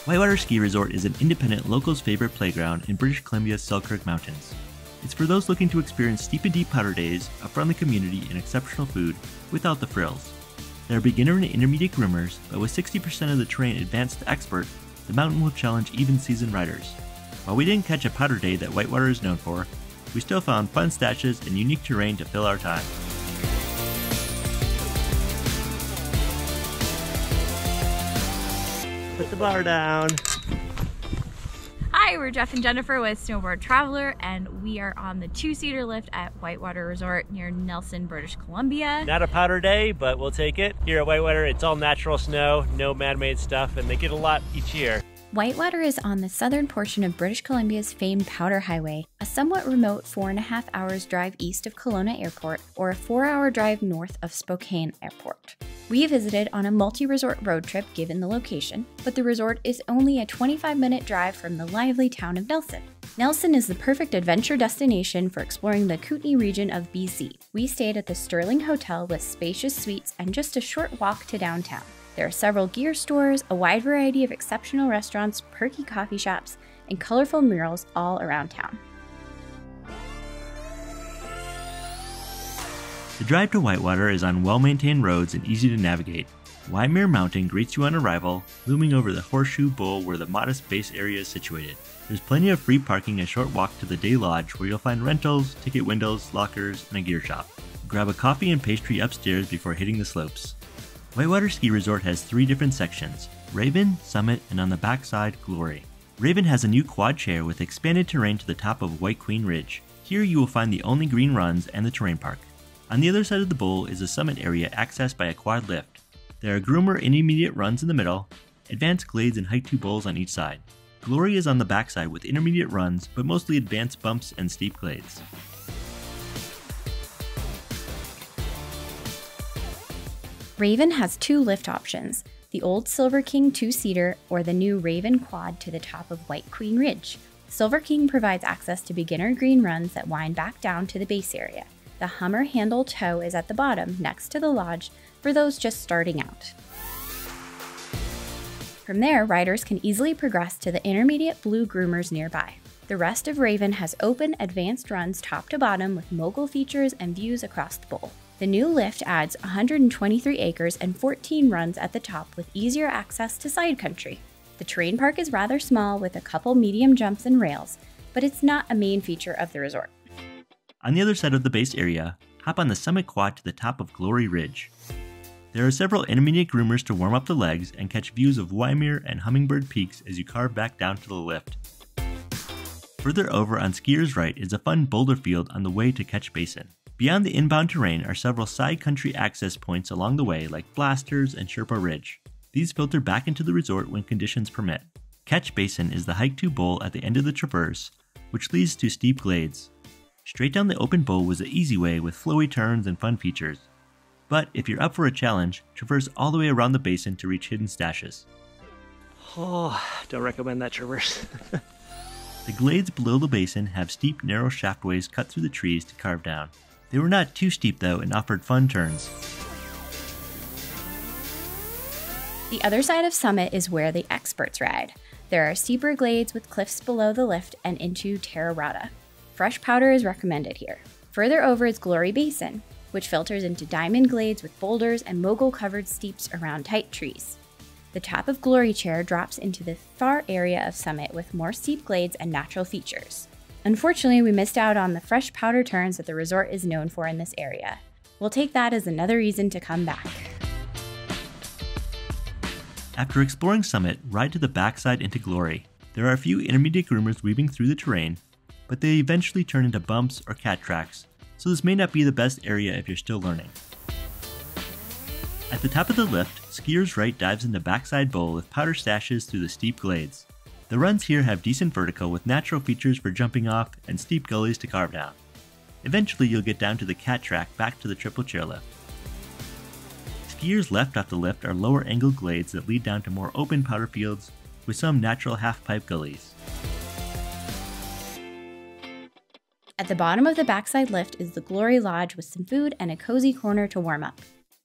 Whitewater Ski Resort is an independent locals' favorite playground in British Columbia's Selkirk Mountains. It's for those looking to experience steep and deep powder days, a friendly community, and exceptional food without the frills. There are beginner and intermediate groomers, but with 60% of the terrain advanced to expert, the mountain will challenge even seasoned riders. While we didn't catch a powder day that Whitewater is known for, we still found fun stashes and unique terrain to fill our time. Put the bar down. Hi, we're Jeff and Jennifer with Snowboard Traveler, and we are on the two-seater lift at Whitewater Resort near Nelson, British Columbia. Not a powder day, but we'll take it. Here at Whitewater, it's all natural snow, no man-made stuff, and they get a lot each year. Whitewater is on the southern portion of British Columbia's famed Powder Highway, a somewhat remote 4.5 hours drive east of Kelowna Airport or a 4-hour drive north of Spokane Airport. We visited on a multi-resort road trip given the location, but the resort is only a 25-minute drive from the lively town of Nelson. Nelson is the perfect adventure destination for exploring the Kootenay region of BC. We stayed at the Sterling Hotel with spacious suites and just a short walk to downtown. There are several gear stores, a wide variety of exceptional restaurants, perky coffee shops, and colorful murals all around town. The drive to Whitewater is on well-maintained roads and easy to navigate. Waimea Mountain greets you on arrival, looming over the Horseshoe Bowl where the modest base area is situated. There's plenty of free parking, a short walk to the day lodge where you'll find rentals, ticket windows, lockers, and a gear shop. Grab a coffee and pastry upstairs before hitting the slopes. Whitewater Ski Resort has 3 different sections: Raven, Summit, and on the backside, Glory. Raven has a new quad chair with expanded terrain to the top of White Queen Ridge. Here you will find the only green runs and the terrain park. On the other side of the bowl is a summit area accessed by a quad lift. There are groomer intermediate runs in the middle, advanced glades and hike-to bowls on each side. Glory is on the backside with intermediate runs, but mostly advanced bumps and steep glades. Raven has 2 lift options, the old Silver King 2-seater or the new Raven quad to the top of White Queen Ridge. Silver King provides access to beginner green runs that wind back down to the base area. The Hummer handle tow is at the bottom next to the lodge for those just starting out. From there, riders can easily progress to the intermediate blue groomers nearby. The rest of Raven has open, advanced runs top to bottom with mogul features and views across the bowl. The new lift adds 123 acres and 14 runs at the top with easier access to side country. The terrain park is rather small with a couple medium jumps and rails, but it's not a main feature of the resort. On the other side of the base area, hop on the summit quad to the top of Glory Ridge. There are several intermediate groomers to warm up the legs and catch views of Waimea and Hummingbird Peaks as you carve back down to the lift. Further over on skier's right is a fun boulder field on the way to Ketch Basin. Beyond the inbound terrain are several side country access points along the way like Blasters and Sherpa Ridge. These filter back into the resort when conditions permit. Ketch Basin is the hike-to bowl at the end of the traverse, which leads to steep glades. Straight down the open bowl was the easy way with flowy turns and fun features. But if you're up for a challenge, traverse all the way around the basin to reach hidden stashes. Oh, don't recommend that traverse. The glades below the basin have steep, narrow shaftways cut through the trees to carve down. They were not too steep though and offered fun turns. The other side of Summit is where the experts ride. There are steeper glades with cliffs below the lift and into Terra Rata. Fresh powder is recommended here. Further over is Glory Basin, which filters into diamond glades with boulders and mogul-covered steeps around tight trees. The top of Glory Chair drops into the far area of Summit with more steep glades and natural features. Unfortunately, we missed out on the fresh powder turns that the resort is known for in this area. We'll take that as another reason to come back. After exploring Summit, ride to the backside into Glory. There are a few intermediate groomers weaving through the terrain, but they eventually turn into bumps or cat tracks, so this may not be the best area if you're still learning. At the top of the lift, skier's right dives into backside bowl with powder stashes through the steep glades. The runs here have decent vertical with natural features for jumping off and steep gullies to carve down. Eventually you'll get down to the cat track back to the triple chairlift. Skiers left off the lift are lower angled glades that lead down to more open powder fields with some natural half-pipe gullies. At the bottom of the backside lift is the Glory Lodge with some food and a cozy corner to warm up.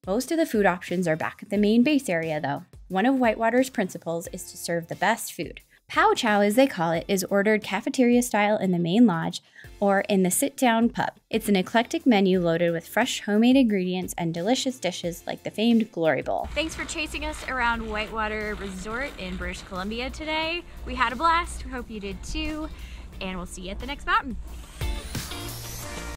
Most of the food options are back at the main base area though. One of Whitewater's principles is to serve the best food. Pow chow, as they call it, is ordered cafeteria style in the main lodge or in the sit-down pub. It's an eclectic menu loaded with fresh homemade ingredients and delicious dishes like the famed Glory Bowl. Thanks for chasing us around Whitewater Resort in British Columbia today. We had a blast. We hope you did too. And we'll see you at the next mountain.